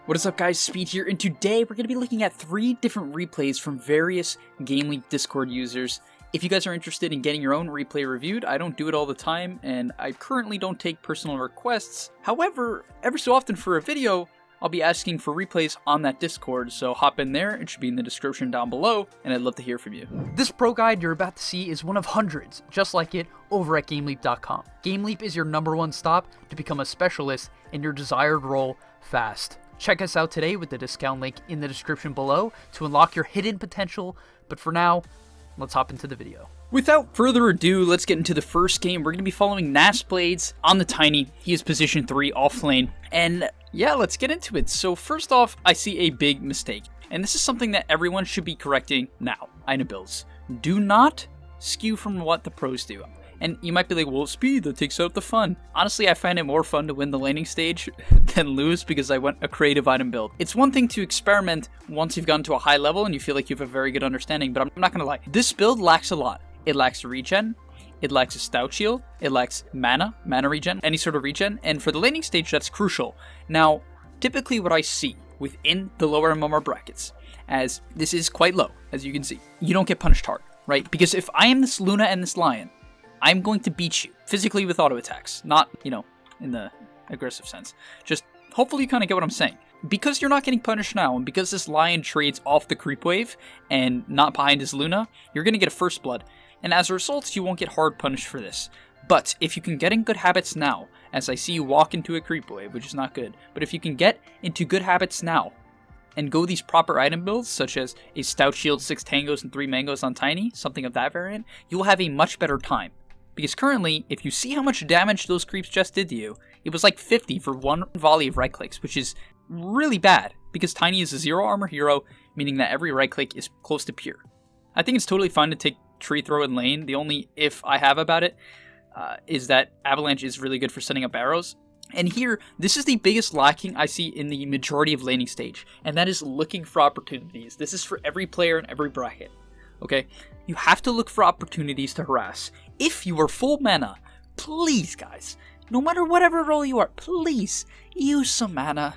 What is up guys, Speed here, and today we're going to be looking at 3 different replays from various GameLeap Discord users. If you guys are interested in getting your own replay reviewed, I don't do it all the time, and I currently don't take personal requests. However, every so often for a video, I'll be asking for replays on that Discord, so hop in there, it should be in the description down below, and I'd love to hear from you. This pro guide you're about to see is one of hundreds, just like it, over at GameLeap.com. GameLeap is your #1 stop to become a specialist in your desired role fast. Check us out today with the discount link in the description below to unlock your hidden potential, but for now, let's hop into the video. Without further ado, let's get into the first game. We're going to be following Blades on the Tiny. He is position 3 off lane, and yeah, let's get into it. So first off, I see a big mistake, and this is something that everyone should be correcting now. Item builds. Do not skew from what the pros do. And you might be like, well, Speed, that takes out the fun. Honestly, I find it more fun to win the laning stage than lose because I went a creative item build. It's one thing to experiment once you've gotten to a high level and you feel like you have a very good understanding, but I'm not going to lie. This build lacks a lot. It lacks regen, it lacks a stout shield, it lacks mana regen, any sort of regen, and for the laning stage, that's crucial. Now, typically what I see within the lower MMR brackets, as this is quite low, as you can see, you don't get punished hard, right? Because if I am this Luna and this Lion, I'm going to beat you physically with auto attacks, not, in the aggressive sense. Just hopefully you kind of get what I'm saying. Because you're not getting punished now, and because this Lion trades off the creep wave and not behind his Luna, you're going to get a first blood. And as a result, you won't get hard punished for this. But if you can get in good habits now, as I see you walk into a creep wave, which is not good, but if you can get into good habits now, and go these proper item builds, such as a stout shield, 6 tangos, and 3 mangoes on Tiny, something of that variant, you will have a much better time. Because currently, if you see how much damage those creeps just did to you, it was like 50 for one volley of right clicks, which is really bad, because Tiny is a 0 armor hero, meaning that every right click is close to pure. I think it's totally fine to take tree throw in lane. The only if I have about it is that Avalanche is really good for setting up arrows. And here, this is the biggest lacking I see in the majority of laning stage, and that is looking for opportunities. This is for every player in every bracket. Okay, you have to look for opportunities to harass. If you are full mana, please guys, no matter whatever role you are, please use some mana.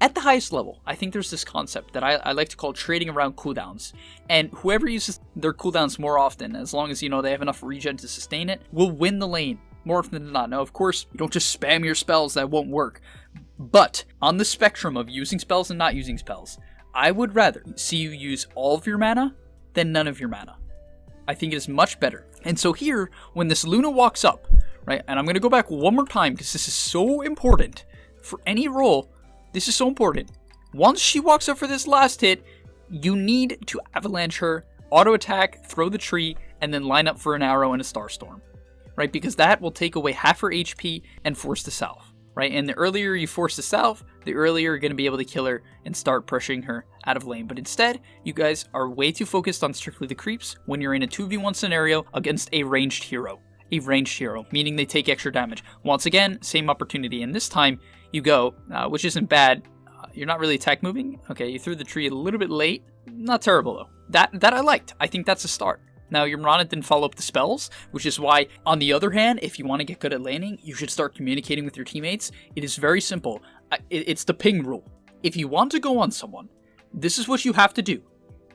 At the highest level, I think there's this concept that I like to call trading around cooldowns. And whoever uses their cooldowns more often, as long as they have enough regen to sustain it, will win the lane more often than not. Now, of course, you don't just spam your spells, that won't work. But on the spectrum of using spells and not using spells, I would rather see you use all of your mana than none of your mana. I think it is much better. And so here, when this Luna walks up, right, and I'm going to go back one more time because this is so important for any role. This is so important. Once she walks up for this last hit, you need to avalanche her, auto attack, throw the tree, and then line up for an arrow and a Starstorm, right? Because that will take away half her HP and force the salve. Right, and the earlier you force the salve, the earlier you're going to be able to kill her and start pressuring her out of lane. But instead, you guys are way too focused on strictly the creeps when you're in a 2v1 scenario against a ranged hero. A ranged hero, meaning they take extra damage. Once again, same opportunity, and this time you go, which isn't bad. You're not really attack moving. Okay, you threw the tree a little bit late. Not terrible though. That I liked. I think that's a start. Now, your Mirana didn't follow up the spells, which is why, on the other hand, if you want to get good at laning, you should start communicating with your teammates. It is very simple. It's the ping rule. If you want to go on someone, this is what you have to do.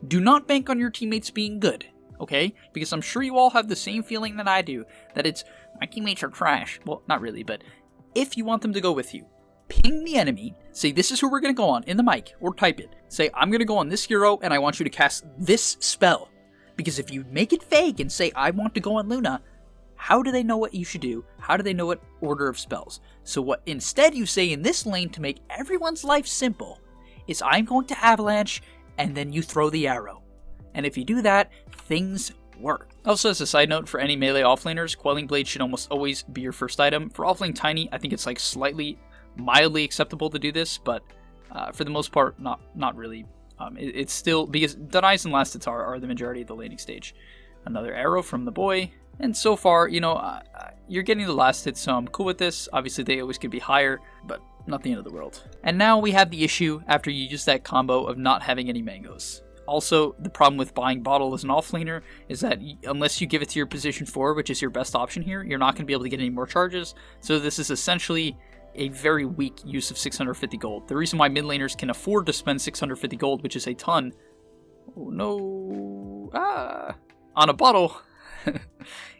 Do not bank on your teammates being good, okay? Because I'm sure you all have the same feeling that I do, that it's, my teammates are trash. Well, not really, but if you want them to go with you, ping the enemy, say this is who we're going to go on in the mic, or type it. Say, I'm going to go on this hero, and I want you to cast this spell. Because if you make it vague and say, I want to go on Luna, how do they know what you should do? How do they know what order of spells? So what instead you say in this lane to make everyone's life simple is I'm going to avalanche, and then you throw the arrow. And if you do that, things work. Also, as a side note, for any melee offlaners, Quelling Blade should almost always be your first item. For offlane Tiny, I think it's like mildly acceptable to do this, but for the most part, not really. It's still, because denies and last hits are the majority of the laning stage. Another arrow from the boy, and so far, you're getting the last hit, so I'm cool with this. Obviously, they always could be higher, but not the end of the world. And now we have the issue after you use that combo of not having any mangoes. Also, the problem with buying bottle as an offlaner is that unless you give it to your position 4, which is your best option here, you're not going to be able to get any more charges. So this is essentially a very weak use of 650 gold. The reason why mid laners can afford to spend 650 gold, which is a ton, oh no, on a bottle,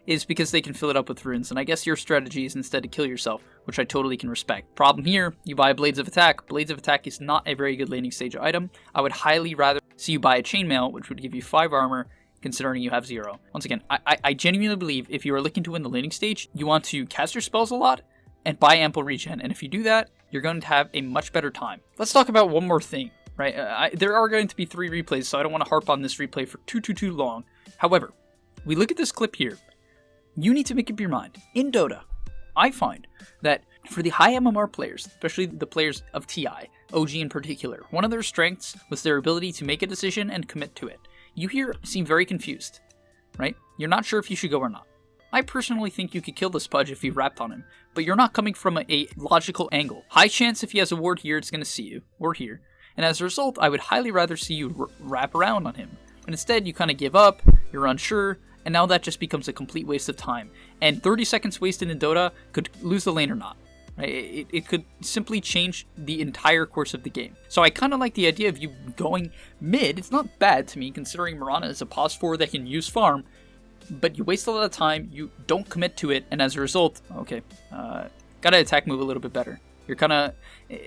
is because they can fill it up with runes. And I guess your strategy is instead to kill yourself, which I totally can respect. Problem here, you buy Blades of Attack. Blades of Attack is not a very good laning stage item. I would highly rather see you buy a Chainmail, which would give you 5 armor, considering you have 0. Once again, I genuinely believe if you are looking to win the laning stage, you want to cast your spells a lot and buy ample regen. And if you do that, you're going to have a much better time. Let's talk about one more thing, right? There are going to be 3 replays, so I don't want to harp on this replay for too long. However, we look at this clip here. You need to make up your mind. In Dota, I find that for the high MMR players, especially the players of TI, OG in particular, one of their strengths was their ability to make a decision and commit to it. You here seem very confused, right? You're not sure if you should go or not. I personally think you could kill this Pudge if you wrapped on him, but you're not coming from a logical angle. High chance if he has a ward here, it's going to see you, or here. And as a result, I would highly rather see you wrap around on him. But instead, you kind of give up, you're unsure, and now that just becomes a complete waste of time. And 30 seconds wasted in Dota could lose the lane or not. Right? It could simply change the entire course of the game. So I kind of like the idea of you going mid. It's not bad to me, considering Mirana is a pos 4 that can use farm, but you waste a lot of time, you don't commit to it, and as a result, okay, gotta attack move a little bit better. You're kind of...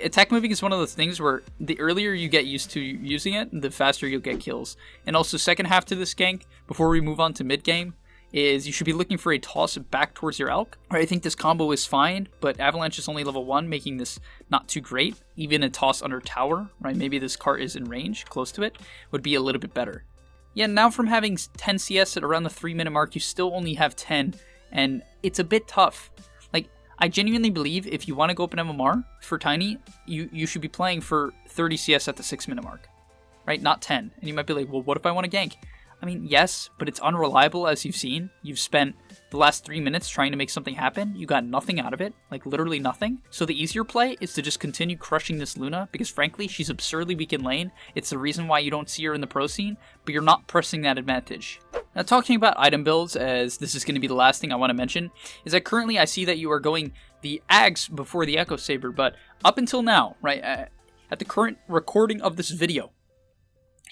Attack moving is one of those things where the earlier you get used to using it, the faster you'll get kills. And also, second half to this gank, before we move on to mid game, is you should be looking for a toss back towards your Elk. I think this combo is fine, but Avalanche is only level 1, making this not too great. Even a toss under tower, right? Maybe this cart is in range, close to it, would be a little bit better. Yeah, now from having 10 CS at around the 3-minute mark, you still only have 10, and it's a bit tough. Like, I genuinely believe if you want to go up in MMR for Tiny, you should be playing for 30 CS at the 6-minute mark, right? Not 10. And you might be like, well, what if I want to gank? I mean, yes, but it's unreliable, as you've seen. You've spent the last 3 minutes trying to make something happen. You got nothing out of it, like literally nothing. So the easier play is to just continue crushing this Luna, because frankly, she's absurdly weak in lane. It's the reason why you don't see her in the pro scene, but you're not pressing that advantage. Now, talking about item builds, as this is going to be the last thing I want to mention, is that currently I see that you are going the Ags before the Echo Saber, but up until now, right, at the current recording of this video,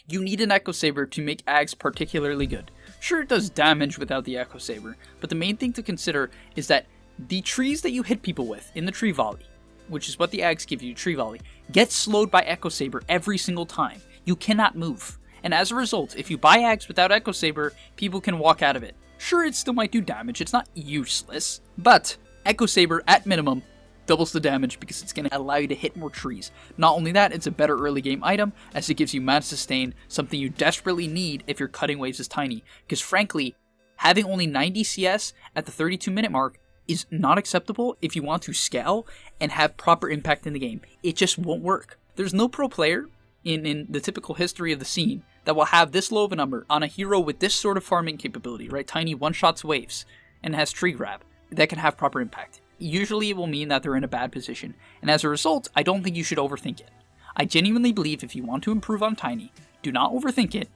you need an Echo Saber to make Ags particularly good. Sure, it does damage without the Echo Saber, but the main thing to consider is that the trees that you hit people with in the tree volley, which is what the Ags give you, tree volley, gets slowed by Echo Saber every single time. You cannot move. And as a result, if you buy Ags without Echo Saber, people can walk out of it. Sure, it still might do damage, it's not useless, but Echo Saber, at minimum, doubles the damage because it's going to allow you to hit more trees. Not only that, it's a better early game item as it gives you mana sustain, something you desperately need if your cutting waves is tiny. Because frankly, having only 90 CS at the 32-minute mark is not acceptable if you want to scale and have proper impact in the game. It just won't work. There's no pro player in the typical history of the scene that will have this low of a number on a hero with this sort of farming capability, right? Tiny one-shots waves and has tree grab that can have proper impact. Usually it will mean that they're in a bad position, and as a result, I don't think you should overthink it. I genuinely believe if you want to improve on Tiny, do not overthink it,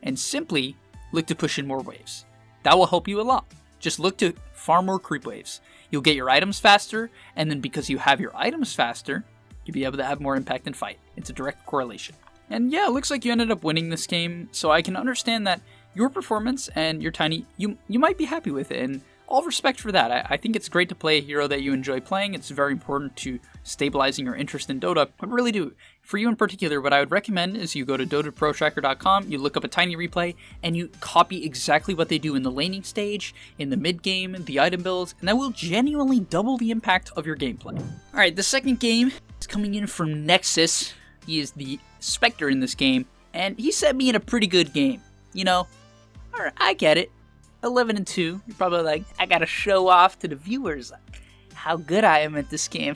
and simply look to push in more waves. That will help you a lot. Just look to farm more creep waves. You'll get your items faster, and then because you have your items faster, you'll be able to have more impact in fight. It's a direct correlation. And yeah, it looks like you ended up winning this game, so I can understand that your performance and your Tiny, you might be happy with it, and all respect for that. I think it's great to play a hero that you enjoy playing. It's very important to stabilizing your interest in Dota. I really do. For you in particular, what I would recommend is you go to dotaprotracker.com, you look up a Tiny replay, and you copy exactly what they do in the laning stage, in the mid game, the item builds, and that will genuinely double the impact of your gameplay. Alright, the second game is coming in from Nexus. He is the Spectre in this game, and he set me in a pretty good game. You know, alright, I get it. 11-2, you're probably like, I gotta show off to the viewers how good I am at this game.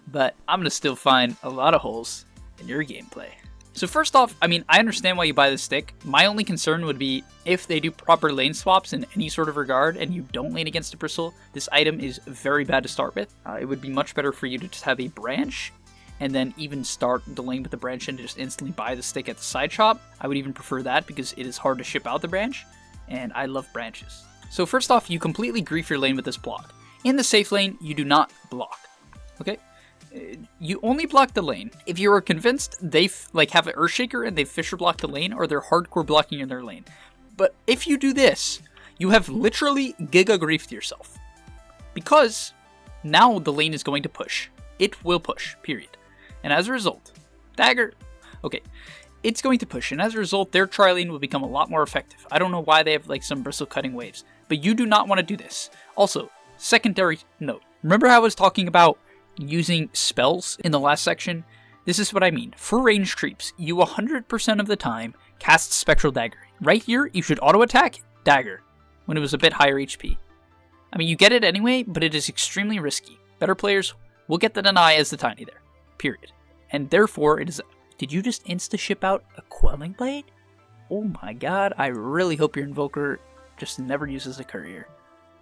But I'm gonna still find a lot of holes in your gameplay. So first off, I mean, I understand why you buy this stick. My only concern would be if they do proper lane swaps in any sort of regard and you don't lane against a bristle, this item is very bad to start with. It would be much better for you to just have a branch and then even start the lane with the branch and just instantly buy the stick at the side shop. I would even prefer that because it is hard to ship out the branch, and I love branches. So first off, you completely grief your lane with this block. In the safe lane, you do not block. Okay? You only block the lane if you are convinced they have an Earthshaker and they Fisher block the lane, or they're hardcore blocking in their lane. But if you do this, you have literally giga griefed yourself. Because now the lane is going to push. It will push, period. And as a result, dagger, okay, it's going to push, and as a result, their tri-lane will become a lot more effective. I don't know why they have some bristle cutting waves, but you do not want to do this. Also, secondary note, remember how I was talking about using spells in the last section? This is what I mean. For ranged creeps, you 100% of the time cast Spectral Dagger. Right here, you should auto-attack Dagger when it was a bit higher HP. I mean, you get it anyway, but it is extremely risky. Better players will get the deny as the Tiny there, period. And therefore, it is... Did you just insta-ship out a Quelling Blade? Oh my god, I really hope your Invoker just never uses a Courier.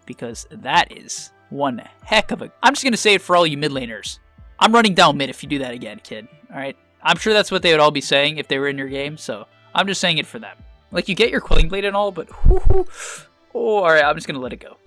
Because that is one heck of a... I'm just going to say it for all you mid laners. I'm running down mid if you do that again, kid. Alright? I'm sure that's what they would all be saying if they were in your game, so I'm just saying it for them. Like, you get your Quelling Blade and all, but... Oh, alright, I'm just going to let it go.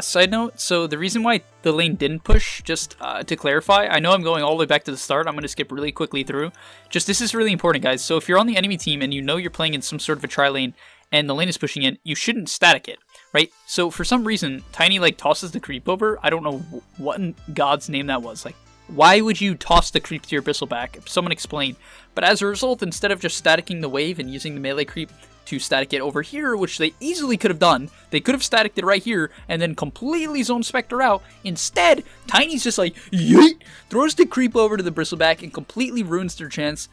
Side note, so the reason why the lane didn't push, just to clarify, I know I'm going all the way back to the start, I'm going to skip really quickly through. Just, this is really important, guys. So if you're on the enemy team and you know you're playing in some sort of a tri-lane and the lane is pushing in, you shouldn't static it, right? So for some reason, Tiny, tosses the creep over. I don't know what in God's name that was. Why would you toss the creep to your Bristleback? Someone explain. But as a result, instead of just staticking the wave and using the melee creep to static it over here, which they easily could have done, they could have staticked it right here and then completely zone Spectre out. Instead, Tiny's just yeet, throws the creep over to the Bristleback and completely ruins their chance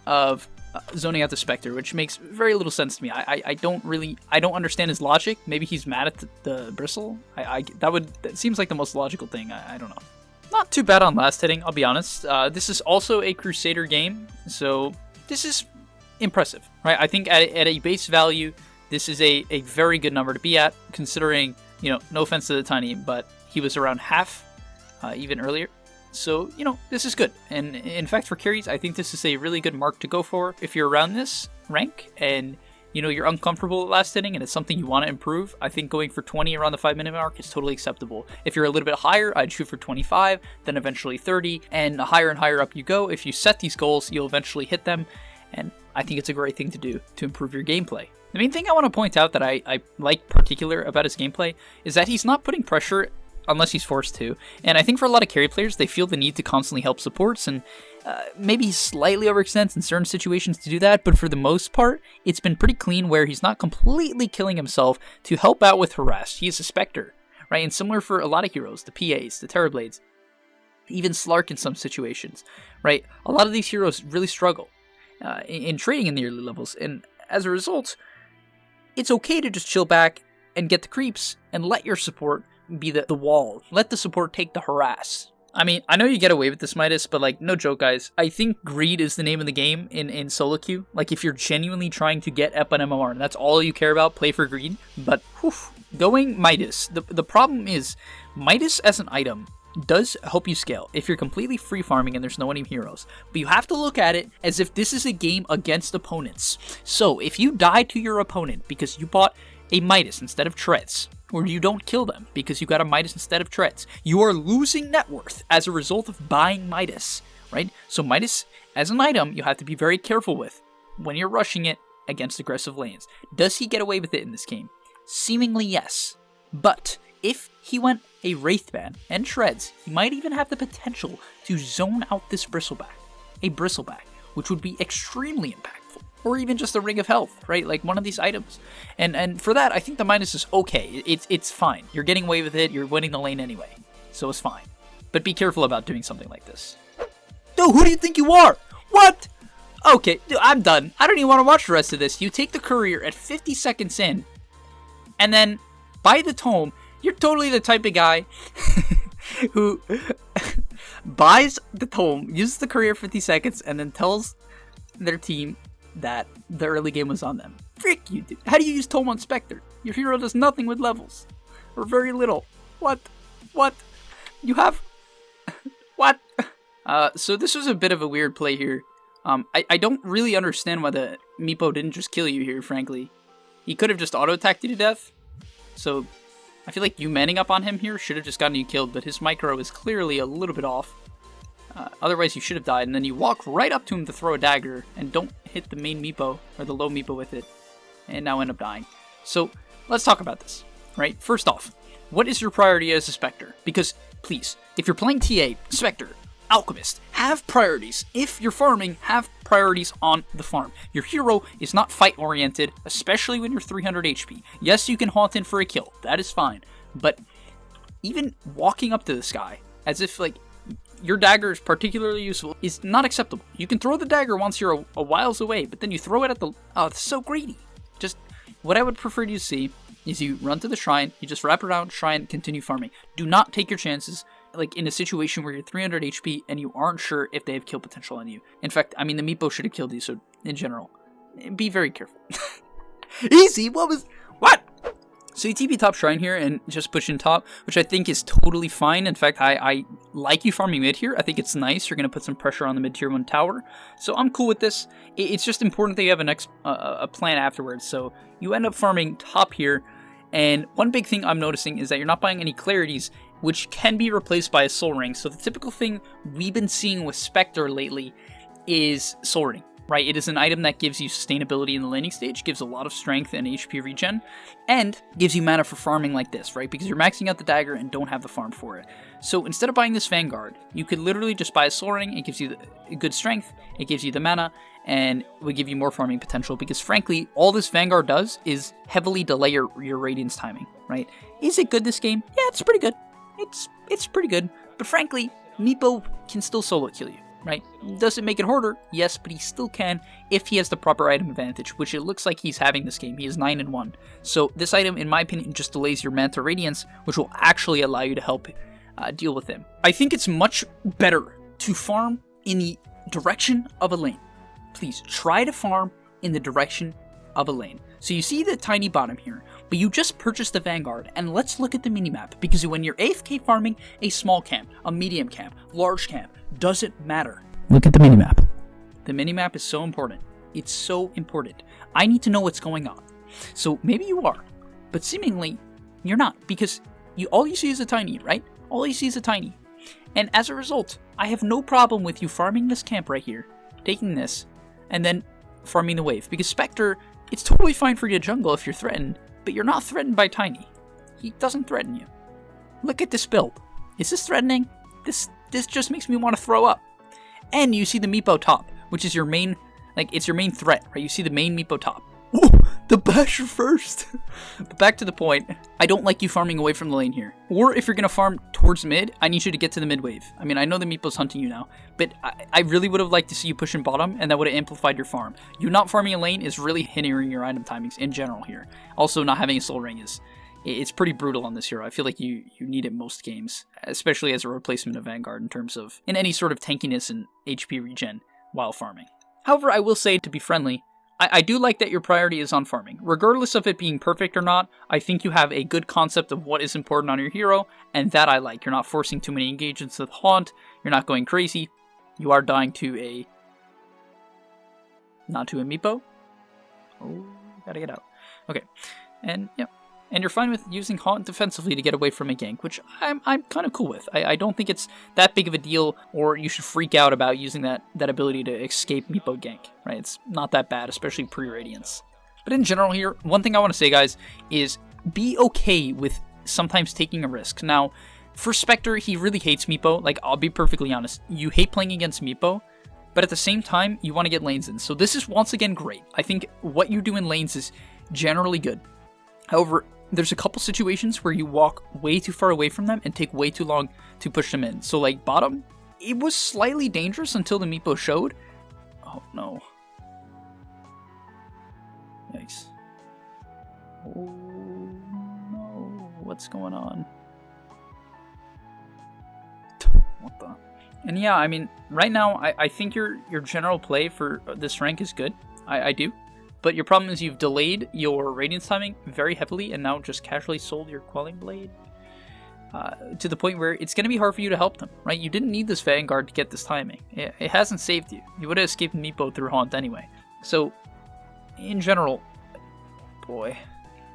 of zoning out the Spectre, which makes very little sense to me. I don't understand his logic. Maybe he's mad at the Bristle. That seems like the most logical thing. I don't know. Not too bad on last hitting, I'll be honest. This is also a Crusader game, so this is impressive, right? I think at a base value, this is a very good number to be at, considering, no offense to the Tiny, but he was around half even earlier. So, this is good. And in fact, for carries, I think this is a really good mark to go for. If you're around this rank and you're uncomfortable at last hitting and it's something you want to improve, I think going for 20 around the 5-minute mark is totally acceptable. If you're a little bit higher, I'd shoot for 25, then eventually 30, and the higher and higher up you go. If you set these goals, you'll eventually hit them, and I think it's a great thing to do to improve your gameplay. The main thing I want to point out that I like particular about his gameplay is that he's not putting pressure unless he's forced to, and I think for a lot of carry players, they feel the need to constantly help supports, and maybe he slightly overextends in certain situations to do that, but for the most part, it's been pretty clean where he's not completely killing himself to help out with harass. He is a Spectre, right? And similar for a lot of heroes, the PAs, the Terrorblades, even Slark in some situations, right? A lot of these heroes really struggle in trading in the early levels, and as a result, it's okay to just chill back and get the creeps and let your support be the wall. Let the support take the harass. I mean, I know you get away with this, Midas, but no joke, guys. I think greed is the name of the game in solo queue. If you're genuinely trying to get EP on MMR, and that's all you care about, play for greed. But, going Midas. The problem is, Midas as an item does help you scale if you're completely free farming and there's no enemy heroes. But you have to look at it as if this is a game against opponents. So, if you die to your opponent because you bought a Midas instead of Treads, or you don't kill them because you got a Midas instead of Treads, you are losing net worth as a result of buying Midas, right? So Midas, as an item, you have to be very careful with when you're rushing it against aggressive lanes. Does he get away with it in this game? Seemingly yes. But if he went a Wraithband and Treads, he might even have the potential to zone out this Bristleback, which would be extremely impactful. Or even just a Ring of Health, right? One of these items. And for that, I think the Midas is okay. It's fine. You're getting away with it. You're winning the lane anyway. So it's fine. But be careful about doing something like this. Dude, who do you think you are? What? Okay, dude, I'm done. I don't even want to watch the rest of this. You take the Courier at 50 seconds in, and then buy the Tome. You're totally the type of guy who buys the Tome, uses the Courier 50 seconds, and then tells their team that the early game was on them. Frick you, dude. How do you use Tome on Spectre? Your hero does nothing with levels. Or very little. What? You have... What? So this was a bit of a weird play here. I don't really understand why the Meepo didn't just kill you here, frankly. He could have just auto-attacked you to death. So, I feel like you manning up on him here should have just gotten you killed, but his micro is clearly a little bit off. Otherwise, you should have died, and then you walk right up to him to throw a dagger, and don't hit the main meepo, or the low meepo with it, and now end up dying. So, let's talk about this, right? First off, what is your priority as a Spectre? Because, please, if you're playing TA, Spectre, Alchemist, have priorities. If you're farming, have priorities on the farm. Your hero is not fight-oriented, especially when you're 300 HP. Yes, you can haunt in for a kill, that is fine, but even walking up to this guy, as if, like, your dagger is particularly useful, is not acceptable. You can throw the dagger once you're a whiles away, but then you throw it at the... Oh, it's so greedy. Just, what I would prefer you to see is you run to the shrine, you just wrap around, shrine, continue farming. Do not take your chances, like, in a situation where you're 300 HP and you aren't sure if they have kill potential on you. In fact, I mean, the meepo should have killed you, so, in general, be very careful. Easy? What? So you TP top shrine here and just push in top, which I think is totally fine. In fact, I like you farming mid here. I think it's nice. You're going to put some pressure on the mid tier 1 tower. So I'm cool with this. It's just important that you have a plan afterwards. So you end up farming top here. And one big thing I'm noticing is that you're not buying any clarities, which can be replaced by a soul ring. So the typical thing we've been seeing with Spectre lately is soul ring. Right, it is an item that gives you sustainability in the laning stage, gives a lot of strength and HP regen, and gives you mana for farming like this, right? Because you're maxing out the dagger and don't have the farm for it. So instead of buying this Vanguard, you could literally just buy a soul ring. It gives you the good strength, it gives you the mana, and it would give you more farming potential. Because frankly, all this Vanguard does is heavily delay your Radiance timing, right? Is it good this game? Yeah, it's pretty good. It's pretty good. But frankly, meepo can still solo kill you. Right? Does it make it harder? Yes, but he still can if he has the proper item advantage, which it looks like he's having this game. He is 9-1. So this item, in my opinion, just delays your Manta Radiance, which will actually allow you to help deal with him. I think it's much better to farm in the direction of a lane. Please, try to farm in the direction of a lane. So you see the tiny bottom here, but you just purchased the Vanguard, and let's look at the minimap, because when you're AFK farming a small camp, a medium camp, large camp, doesn't matter. Look at the minimap. The minimap is so important. It's so important. I need to know what's going on. So maybe you are, but seemingly you're not, because all you see is a tiny, right? All you see is a tiny. And as a result, I have no problem with you farming this camp right here, taking this, and then farming the wave, because Spectre, it's totally fine for you to jungle if you're threatened, but you're not threatened by Tiny. He doesn't threaten you. Look at this build. Is this threatening? This just makes me want to throw up. And you see the meepo top, which is your main, it's your main threat, right? You see the main meepo top. Ooh, the basher first. But back to the point, I don't like you farming away from the lane here. Or if you're going to farm towards mid, I need you to get to the mid wave. I mean, I know the meepo's hunting you now, but I really would have liked to see you push in bottom, and that would have amplified your farm. You not farming a lane is really hindering your item timings in general here. Also, not having a soul ring it's pretty brutal on this hero. I feel like you need it most games, especially as a replacement of Vanguard in any sort of tankiness and HP regen while farming. However, I will say, to be friendly, I do like that your priority is on farming. Regardless of it being perfect or not, I think you have a good concept of what is important on your hero, and that I like. You're not forcing too many engagements with Haunt, you're not going crazy, you are dying to not to a meepo. Oh, gotta get out. Okay, and yeah. And you're fine with using Haunt defensively to get away from a gank, which I'm kind of cool with. I don't think it's that big of a deal, or you should freak out about using that ability to escape meepo gank, right? It's not that bad, especially pre-Radiance. But in general here, one thing I want to say, guys, is be okay with sometimes taking a risk. Now, for Spectre, he really hates meepo. I'll be perfectly honest. You hate playing against meepo, but at the same time, you want to get lanes in. So this is, once again, great. I think what you do in lanes is generally good. However, there's a couple situations where you walk way too far away from them and take way too long to push them in. So bottom, it was slightly dangerous until the meepo showed. Oh no. Yikes. Oh no. What's going on? What the? And yeah, I mean, right now, I think your general play for this rank is good. I do. But your problem is you've delayed your Radiance timing very heavily and now just casually sold your Quelling Blade to the point where it's going to be hard for you to help them, right? You didn't need this Vanguard to get this timing. It hasn't saved you. You would have escaped meepo through Haunt anyway. So, in general, boy,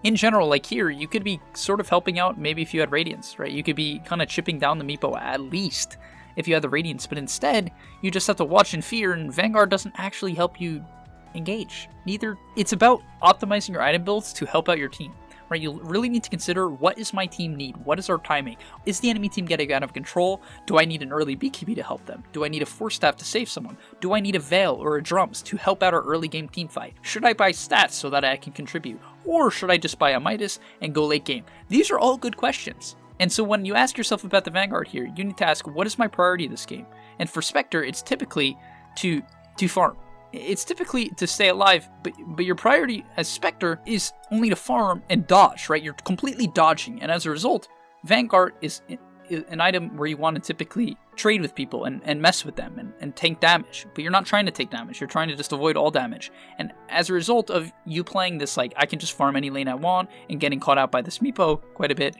in general, like here, you could be sort of helping out maybe if you had Radiance, right? You could be kind of chipping down the Meepo at least if you had the Radiance, but instead, you just have to watch and fear, and Vanguard doesn't actually help you engage. Neither. It's about optimizing your item builds to help out your team, right? You really need to consider, what is my team need? What is our timing? Is the enemy team getting out of control? Do I need an early BKB to help them? Do I need a Force Staff to save someone? Do I need a Veil or a Drums to help out our early game team fight? Should I buy stats so that I can contribute? Or should I just buy a Midas and go late game? These are all good questions. And so when you ask yourself about the Vanguard here, you need to ask, what is my priority this game? And for Spectre, it's typically to farm. It's typically to stay alive, but your priority as Spectre is only to farm and dodge, right? You're completely dodging, and as a result, Vanguard is an item where you want to typically trade with people and mess with them and tank damage. But you're not trying to take damage, you're trying to just avoid all damage. And as a result of you playing this, like, I can just farm any lane I want, and getting caught out by this Meepo quite a bit,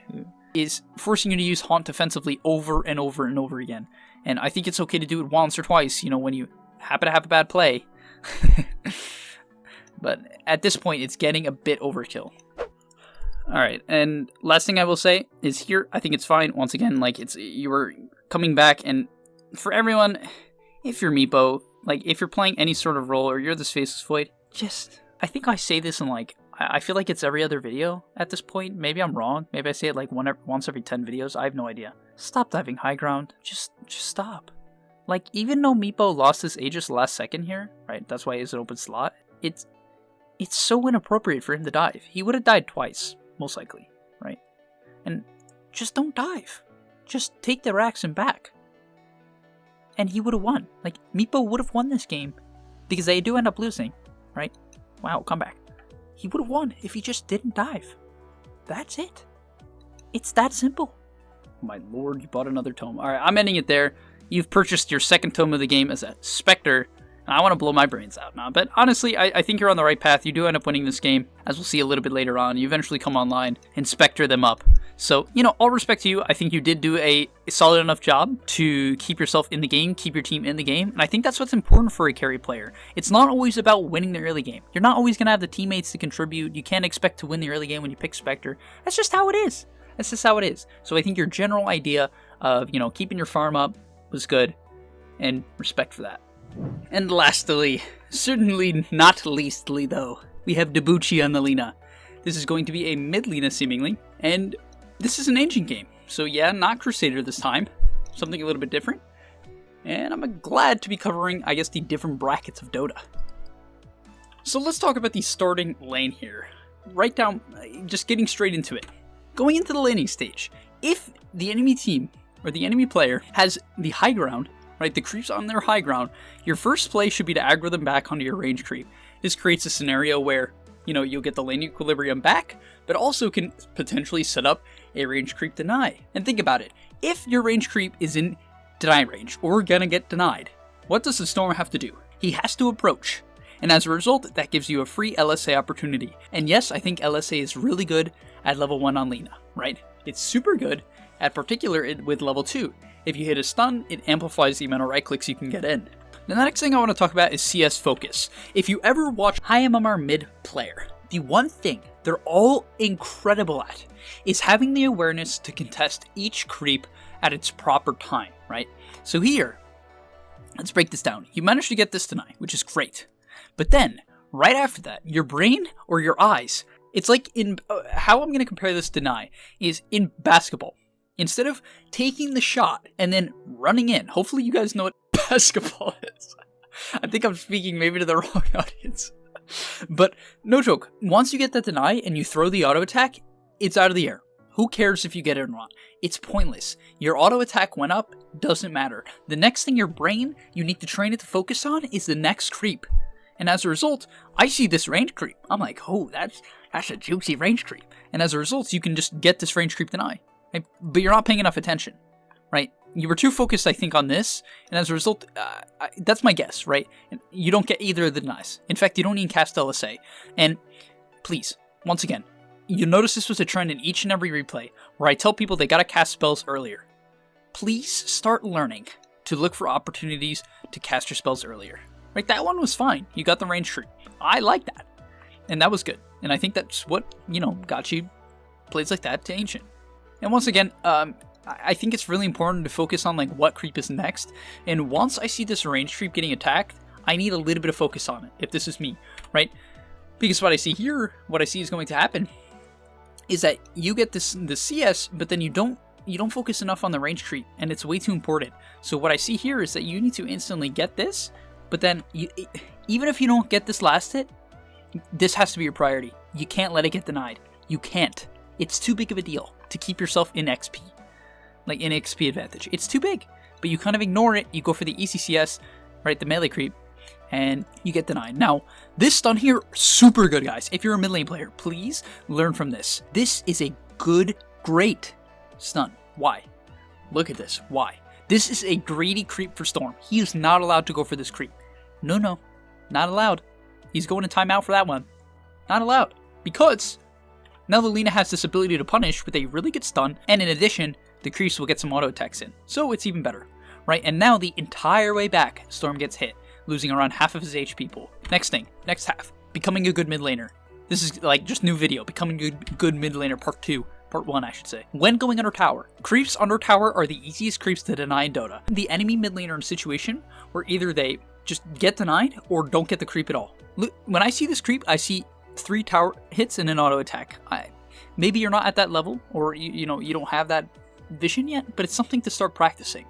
is forcing you to use Haunt defensively over and over and over again. And I think it's okay to do it once or twice, you know, when you happen to have a bad play. But at this point, it's getting a bit overkill. Alright, and last thing I will say is here, I think it's fine. Once again, like, you were coming back, and for everyone, if you're Meepo, like, if you're playing any sort of role, or you're this Faceless Void, just, I think I say this in, like, I feel like it's every other video at this point. Maybe I'm wrong. Maybe I say it, like, once every 10 videos. I have no idea. Stop diving high ground. Just stop. Like, even though Meepo lost his Aegis last second here, right, that's why he's an open slot, it's so inappropriate for him to dive. He would have died twice, most likely, right? And just don't dive. Just take the racks and back. And he would have won. Like, Meepo would have won this game, because they do end up losing, right? Wow, comeback. He would have won if he just didn't dive. That's it. It's that simple. My lord, you bought another tome. Alright, I'm ending it there. You've purchased your second tome of the game as a Spectre, and I want to blow my brains out now. But honestly, I think you're on the right path. You do end up winning this game, as we'll see a little bit later on. You eventually come online and Spectre them up. So, you know, all respect to you. I think you did do a solid enough job to keep yourself in the game, keep your team in the game, and I think that's what's important for a carry player. It's not always about winning the early game. You're not always going to have the teammates to contribute. You can't expect to win the early game when you pick Spectre. That's just how it is. That's just how it is. So I think your general idea of, you know, keeping your farm up was good, and respect for that. And lastly, certainly not leastly though, we have Debuchy on the Lina. This is going to be a mid Lina seemingly, and this is an ancient game. So yeah, not Crusader this time, something a little bit different. And I'm glad to be covering, I guess, the different brackets of Dota. So let's talk about the starting lane here. Right down, just getting straight into it. Going into the laning stage, if the enemy team or the enemy player has the high ground, right, the creeps on their high ground, your first play should be to aggro them back onto your range creep. This creates a scenario where, you know, you'll get the lane equilibrium back, but also can potentially set up a range creep deny. And think about it, if your range creep is in deny range, or gonna get denied, what does the Storm have to do? He has to approach. And as a result, that gives you a free LSA opportunity. And yes, I think LSA is really good at level 1 on Lina, right? It's super good, at particular with level 2. If you hit a stun, it amplifies the amount of right clicks you can get in. Now, the next thing I want to talk about is CS focus. If you ever watch high MMR mid player, the one thing they're all incredible at is having the awareness to contest each creep at its proper time, right? So here, let's break this down. You managed to get this deny, which is great. But then, right after that, your brain or your eyes, it's like in, how I'm going to compare this deny is in basketball. Instead of taking the shot and then running in, hopefully you guys know what basketball is. I think I'm speaking maybe to the wrong audience. But no joke, once you get that deny and you throw the auto attack, it's out of the air. Who cares if you get it or not? It's pointless. Your auto attack went up, doesn't matter. The next thing your brain, you need to train it to focus on is the next creep. And as a result, I see this range creep. I'm like, oh, that's a juicy range creep. And as a result, you can just get this range creep deny. Right? But you're not paying enough attention, right? You were too focused, I think, on this. And as a result, that's my guess, right? And you don't get either of the denies. In fact, you don't even cast LSA. And please, once again, you notice this was a trend in each and every replay where I tell people they gotta cast spells earlier. Please start learning to look for opportunities to cast your spells earlier. Right, that one was fine. You got the range creep. I like that. And that was good. And I think that's what, got you plays like that to Ancient. And once again, I think it's really important to focus on like what creep is next. And once I see this range creep getting attacked, I need a little bit of focus on it, if this is me, right? Because what I see here, what I see is going to happen is that you get the CS, but then you don't focus enough on the range creep, and it's way too important. So what I see here is that you need to instantly get this, but then even if you don't get this last hit, this has to be your priority. You can't let it get denied. You can't. It's too big of a deal to keep yourself in XP. Like in XP advantage. It's too big. But you kind of ignore it. You go for the ECCS, right, the melee creep, and you get denied. Now, this stun here, super good, guys. If you're a mid lane player, please learn from this. This is a great stun. Why? Look at this. Why? This is a greedy creep for Storm. He is not allowed to go for this creep. No, not allowed. He's going to timeout for that one. Not allowed. Because now the Lina has this ability to punish with a really good stun, and in addition, the creeps will get some auto attacks in. So it's even better, right? And now the entire way back, Storm gets hit, losing around half of his HP pool. Next thing, next half, becoming a good mid laner. This is like just new video, becoming a good mid laner part 2. Part 1, I should say. When going under tower, creeps under tower are the easiest creeps to deny in Dota. The enemy mid laner in a situation where either they just get denied or don't get the creep at all. Look, when I see this creep, I see 3 tower hits and an auto attack. Maybe you're not at that level, or you don't have that vision yet, but it's something to start practicing.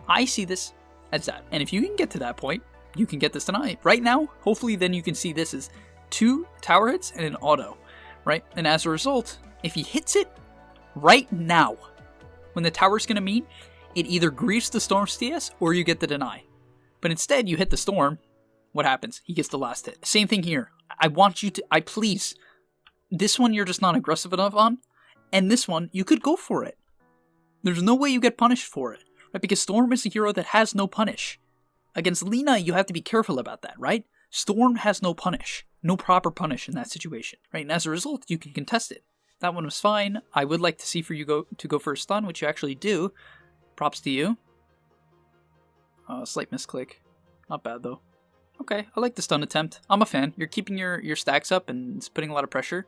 I see this as that, and if you can get to that point, you can get this denied. Right now, hopefully then you can see this as 2 tower hits and an auto, right? And as a result, if he hits it right now, when the tower's going to meet, it either griefs the Storm CS or you get the deny. But instead, you hit the Storm, what happens? He gets the last hit. Same thing here. I want you to, please, this one you're just not aggressive enough on, and this one, you could go for it. There's no way you get punished for it, right? Because Storm is a hero that has no punish. Against Lina, you have to be careful about that, right? Storm has no punish. No proper punish in that situation, right? And as a result, you can contest it. That one was fine. I would like to see for you go for a stun, which you actually do. Props to you. Slight misclick. Not bad, though. Okay, I like the stun attempt. I'm a fan. You're keeping your stacks up and it's putting a lot of pressure.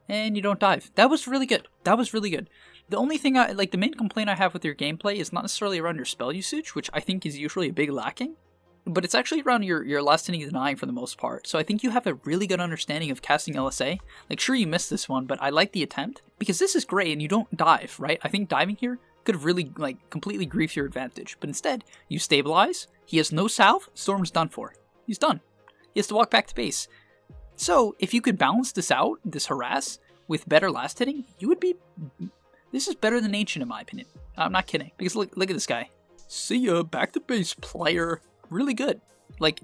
And you don't dive. That was really good. That was really good. The only thing the main complaint I have with your gameplay is not necessarily around your spell usage, which I think is usually a big lacking, but it's actually around your last hitting denying for the most part. So I think you have a really good understanding of casting LSA. Like, sure, you missed this one, but I like the attempt because this is great and you don't dive, right? I think diving here could have really completely griefed your advantage, but instead you stabilize. He has no salve. Storm's done for. He's done. He has to walk back to base. So if you could balance this out, this harass, with better last hitting, you would be... This is better than Ancient in my opinion. I'm not kidding, because look at this guy. See ya, back to base player. Really good. Like,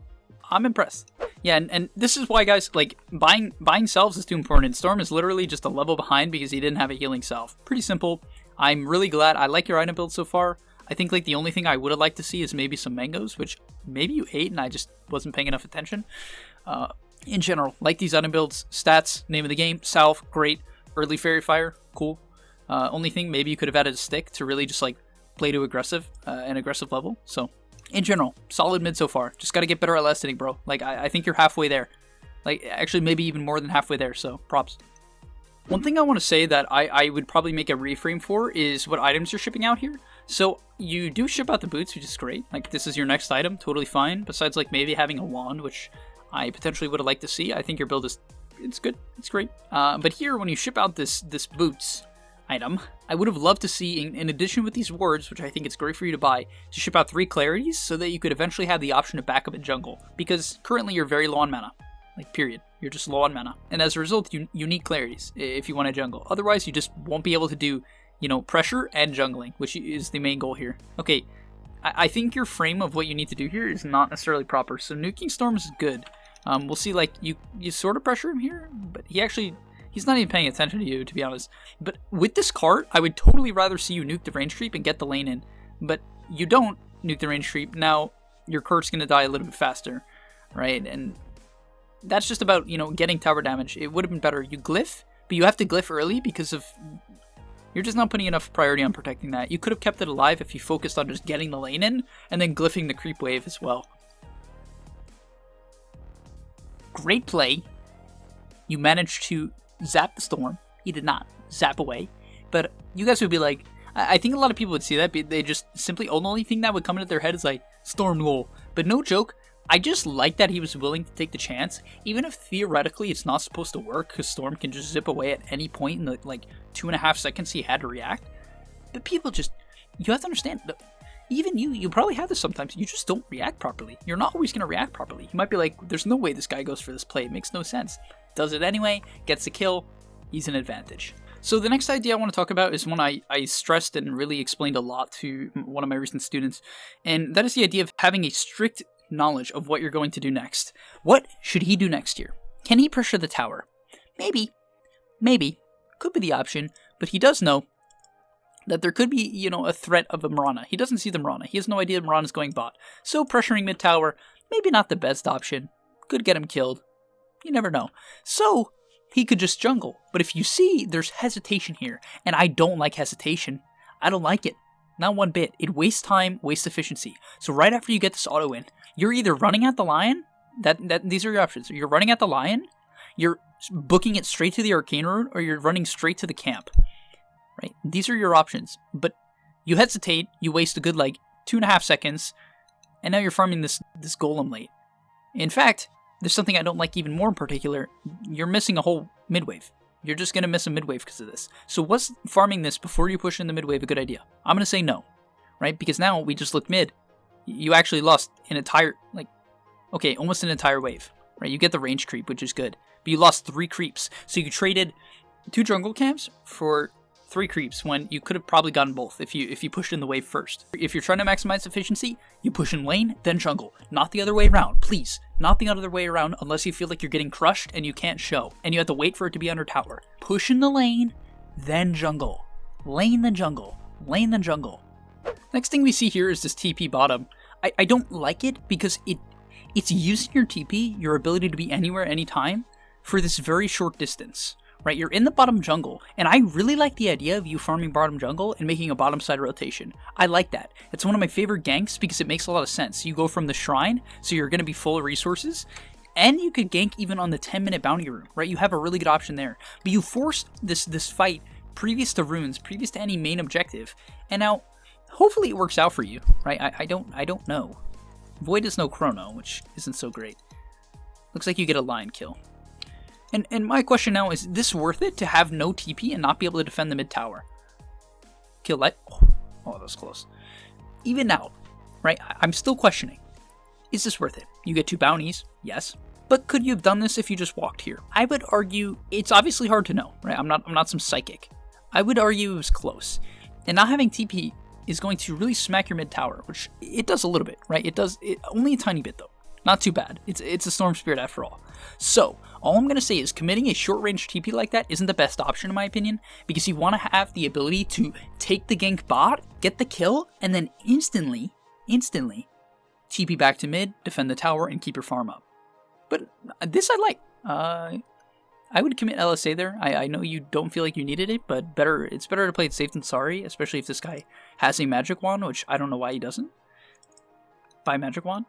I'm impressed. Yeah, and this is why, guys, like, buying salves is too important. Storm is literally just a level behind because he didn't have a healing salve. Pretty simple. I'm really glad. I like your item build so far. I think, like, the only thing I would have liked to see is maybe some mangoes, which maybe you ate and I just wasn't paying enough attention. In general, like these item builds, stats, name of the game, salve, great. Early fairy fire, cool. Only thing, maybe you could have added a stick to really just, like, play to aggressive, an aggressive level. So, in general, solid mid so far. Just got to get better at last hitting, bro. Like, I think you're halfway there. Like, actually, maybe even more than halfway there, so props. One thing I want to say that I would probably make a reframe for is what items you're shipping out here. So, you do ship out the boots, which is great. Like, this is your next item, totally fine. Besides, like, maybe having a wand, which I potentially would have liked to see. I think your build is, it's good, it's great. But here, when you ship out this boots item, I would have loved to see, in addition with these wards, which I think it's great for you to buy, to ship out 3 clarities so that you could eventually have the option to back up in jungle. Because currently you're very low on mana. Like, period. You're just low on mana. And as a result, you need clarities if you want to jungle. Otherwise, you just won't be able to do, pressure and jungling, which is the main goal here. Okay, I think your frame of what you need to do here is not necessarily proper. So nuking Storm is good. We'll see, like, you sort of pressure him here, but he's not even paying attention to you, to be honest. But with this cart, I would totally rather see you nuke the range creep and get the lane in. But you don't nuke the range creep. Now, your cart's going to die a little bit faster, right? And that's just about, getting tower damage. It would have been better. You glyph, but you have to glyph early because of... You're just not putting enough priority on protecting that. You could have kept it alive if you focused on just getting the lane in and then glyphing the creep wave as well. Great play. You managed to zap the storm. He did not zap away. But you guys would be like, I think a lot of people would see that, but they just simply, only thing that would come into their head is like, storm lol. But no joke, I just like that he was willing to take the chance, even if theoretically it's not supposed to work, because Storm can just zip away at any point in the, like, 2.5 seconds he had to react. But people just, you have to understand, even you probably have this sometimes, you just don't react properly. You're not always going to react properly. You might be like, there's no way this guy goes for this play, it makes no sense. Does it anyway, gets the kill, he's an advantage. So the next idea I want to talk about is one I stressed and really explained a lot to one of my recent students, and that is the idea of having a strict knowledge of what you're going to do next. What should he do next here? Can he pressure the tower? Maybe, could be the option, but he does know that there could be, a threat of a Mirana. He doesn't see the Mirana. He has no idea Mirana's going bot. So pressuring mid tower, maybe not the best option. Could get him killed. You never know. So he could just jungle. But if you see, there's hesitation here, and I don't like hesitation. I don't like it. Not one bit. It wastes time, wastes efficiency. So right after you get this auto in, you're either running at the lion, these are your options. You're running at the lion, you're booking it straight to the arcane rune, or you're running straight to the camp. Right? These are your options. But you hesitate, you waste a good 2.5 seconds, and now you're farming this golem late. In fact, there's something I don't like even more in particular. You're missing a whole midwave. You're just going to miss a midwave because of this. So was farming this before you push in the midwave a good idea? I'm going to say no. Right? Because now we just looked mid. You actually lost an entire, almost an entire wave. Right? You get the range creep, which is good. But you lost 3 creeps. So you traded 2 jungle camps for 3 creeps when you could have probably gotten both if you pushed in the wave first. If you're trying to maximize efficiency, you push in lane, then jungle. Not the other way around, please. Not the other way around unless you feel like you're getting crushed and you can't show. And you have to wait for it to be under tower. Push in the lane, then jungle. Lane, then jungle. Lane, then jungle. Next thing we see here is this TP bottom. I don't like it because it's using your TP, your ability to be anywhere, anytime, for this very short distance. Right, you're in the bottom jungle, and I really like the idea of you farming bottom jungle and making a bottom side rotation. I like that. It's one of my favorite ganks because it makes a lot of sense. You go from the shrine, so you're going to be full of resources, and you could gank even on the 10-minute bounty rune, right? You have a really good option there. But you force this fight previous to runes, previous to any main objective, and now hopefully it works out for you, right? I don't know. Void is no chrono, which isn't so great. Looks like you get a lion kill. And my question now is this worth it to have no TP and not be able to defend the mid tower? Kill light. Oh, that was close. Even now, right? I'm still questioning. Is this worth it? You get 2 bounties, yes. But could you have done this if you just walked here? I would argue it's obviously hard to know, right? I'm not some psychic. I would argue it was close. And not having TP is going to really smack your mid tower, which it does a little bit, right? It does only a tiny bit though. Not too bad. It's a Storm Spirit after all. So, all I'm going to say is committing a short-range TP like that isn't the best option in my opinion, because you want to have the ability to take the gank bot, get the kill, and then instantly TP back to mid, defend the tower, and keep your farm up. But this I like. I would commit LSA there. I know you don't feel like you needed it, but it's better to play it safe than sorry, especially if this guy has a magic wand, which I don't know why he doesn't buy magic wand.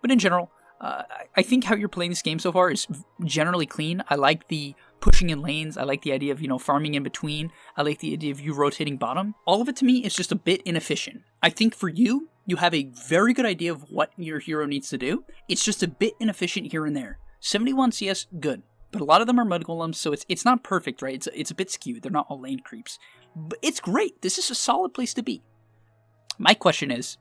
But in general, I think how you're playing this game so far is generally clean. I like the pushing in lanes. I like the idea of, farming in between. I like the idea of you rotating bottom. All of it to me is just a bit inefficient. I think for you have a very good idea of what your hero needs to do. It's just a bit inefficient here and there. 71 CS, good. But a lot of them are mud golems, so it's not perfect, right? It's a bit skewed. They're not all lane creeps. But it's great. This is a solid place to be. My question is,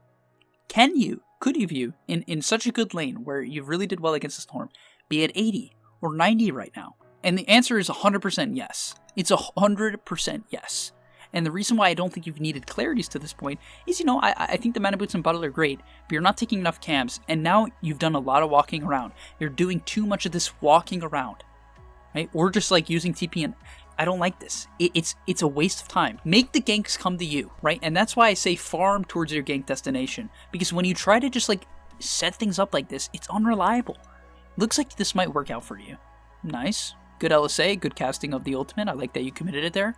could you, in such a good lane where you really did well against the Storm, be at 80 or 90 right now? And the answer is 100% yes. It's 100% yes. And the reason why I don't think you've needed clarities to this point is, I think the mana boots and bottle are great, but you're not taking enough camps, and now you've done a lot of walking around. You're doing too much of this walking around, right? Or just using TP, and I don't like this. It's a waste of time. Make the ganks come to you, right? And that's why I say farm towards your gank destination, because when you try to just set things up like this, it's unreliable. Looks like this might work out for you. Nice. Good LSA, good casting of the ultimate. I like that you committed it there.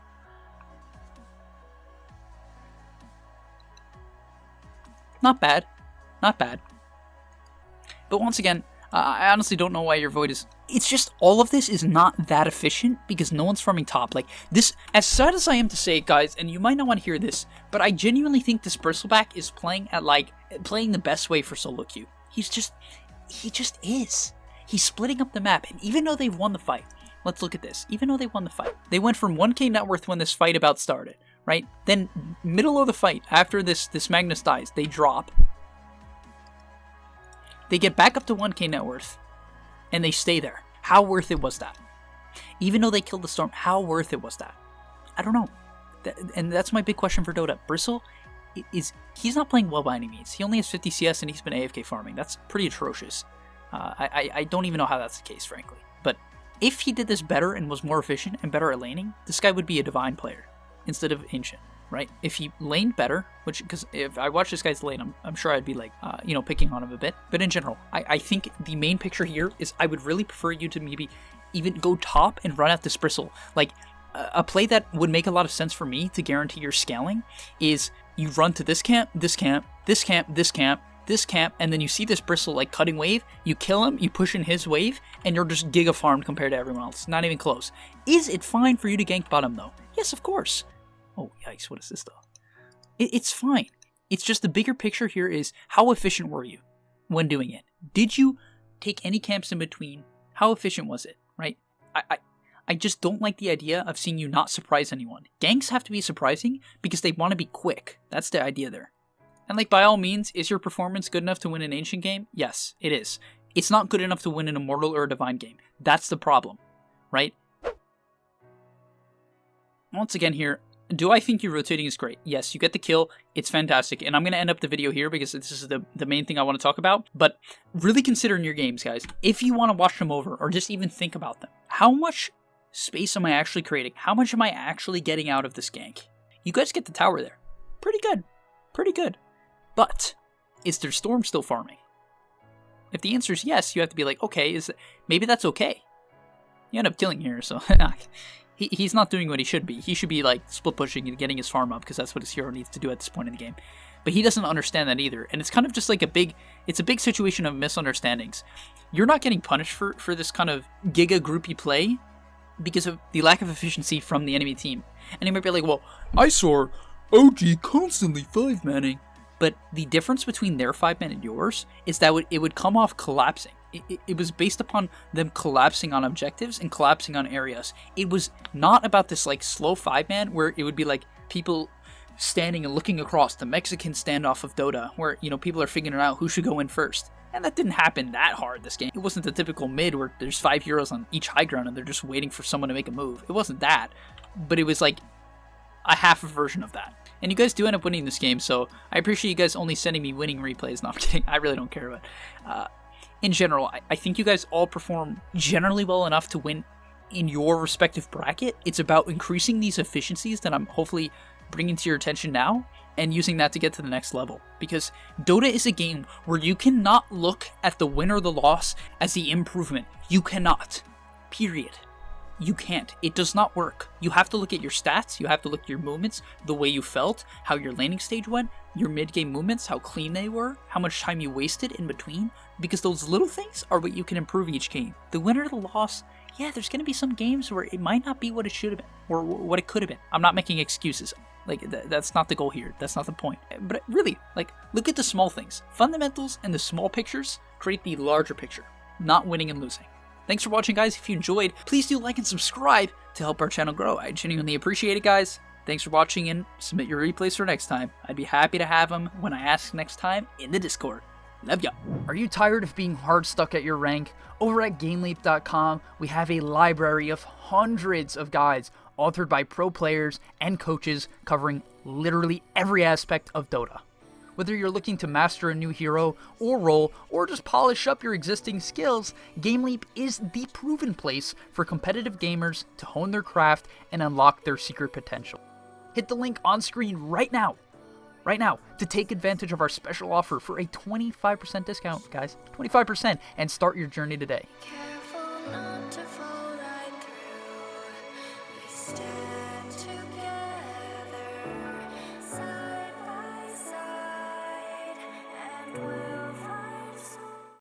Not bad. Not bad. But once again, I honestly don't know why your void is... It's just, all of this is not that efficient because no one's farming top. Like, this, as sad as I am to say it, guys, and you might not want to hear this, but I genuinely think this Bristleback is playing at, like, playing the best way for solo queue. He just is. He's splitting up the map, and even though they've won the fight, let's look at this. Even though they won the fight, they went from 1k net worth when this fight about started, right? Then, middle of the fight, after this Magnus dies, they drop. They get back up to 1k net worth, and they stay there. How worth it was that? Even though they killed the Storm, how worth it was that? I don't know. And that's my big question for Dota. Bristle, he's not playing well by any means. He only has 50 CS and he's been AFK farming. That's pretty atrocious. I don't even know how that's the case, frankly. But if he did this better and was more efficient and better at laning, this guy would be a divine player instead of Ancient, right? If he laned better, because if I watch this guy's lane, I'm sure I'd be like, picking on him a bit. But in general, I think the main picture here is I would really prefer you to maybe even go top and run out this Bristle. Like, a play that would make a lot of sense for me to guarantee your scaling is you run to this camp, this camp, this camp, this camp, this camp, and then you see this Bristle like cutting wave, you kill him, you push in his wave, and you're just giga farmed compared to everyone else. Not even close. Is it fine for you to gank bottom though? Yes, of course. Oh, yikes, what is this though? It's fine. It's just the bigger picture here is how efficient were you when doing it? Did you take any camps in between? How efficient was it, right? I just don't like the idea of seeing you not surprise anyone. Ganks have to be surprising because they want to be quick. That's the idea there. And like, by all means, is your performance good enough to win an Ancient game? Yes, it is. It's not good enough to win an Immortal or a Divine game. That's the problem, right? Once again here, do I think your rotating is great? Yes, you get the kill. It's fantastic. And I'm going to end up the video here because this is the main thing I want to talk about. But really consider in your games, guys, if you want to watch them over or just even think about them, how much space am I actually creating? How much am I actually getting out of this gank? You guys get the tower there. Pretty good. Pretty good. But is their Storm still farming? If the answer is yes, you have to be like, okay, maybe that's okay. You end up killing here, so he's not doing what he should be. He should be like split pushing and getting his farm up because that's what his hero needs to do at this point in the game. But he doesn't understand that either. And it's kind of just like a big situation of misunderstandings. You're not getting punished for this kind of giga groupie play because of the lack of efficiency from the enemy team. And you might be like, well, I saw OG constantly 5-manning. But the difference between their 5-man and yours is that it would come off collapsing. It was based upon them collapsing on objectives and collapsing on areas. It was not about this like slow 5-man where it would be like people standing and looking across the Mexican standoff of Dota where, people are figuring out who should go in first. And that didn't happen that hard this game. It wasn't the typical mid where there's 5 heroes on each high ground and they're just waiting for someone to make a move. It wasn't that. But it was like a half a version of that. And you guys do end up winning this game, so I appreciate you guys only sending me winning replays. No, I'm kidding. I really don't care. But in general, I think you guys all perform generally well enough to win in your respective bracket. It's about increasing these efficiencies that I'm hopefully bringing to your attention now and using that to get to the next level. Because Dota is a game where you cannot look at the win or the loss as the improvement. You cannot. Period. You can't. It does not work. You have to look at your stats, you have to look at your movements, the way you felt, how your laning stage went, your mid-game movements, how clean they were, how much time you wasted in between, because those little things are what you can improve each game. The win or the loss, yeah, there's going to be some games where it might not be what it should have been, or what it could have been. I'm not making excuses. Like, that's not the goal here. That's not the point. But really, like, look at the small things. Fundamentals and the small pictures create the larger picture, not winning and losing. Thanks for watching, guys. If you enjoyed, please do like and subscribe to help our channel grow. I genuinely appreciate it, guys. Thanks for watching, and submit your replays for next time. I'd be happy to have them when I ask next time in the Discord. Love ya. Are you tired of being hard stuck at your rank? Over at GameLeap.com, we have a library of hundreds of guides authored by pro players and coaches covering literally every aspect of Dota. Whether you're looking to master a new hero or role, or just polish up your existing skills, GameLeap is the proven place for competitive gamers to hone their craft and unlock their secret potential. Hit the link on screen right now, to take advantage of our special offer for a 25% discount, guys. 25%, and start your journey today. Careful not to fall right through. We stand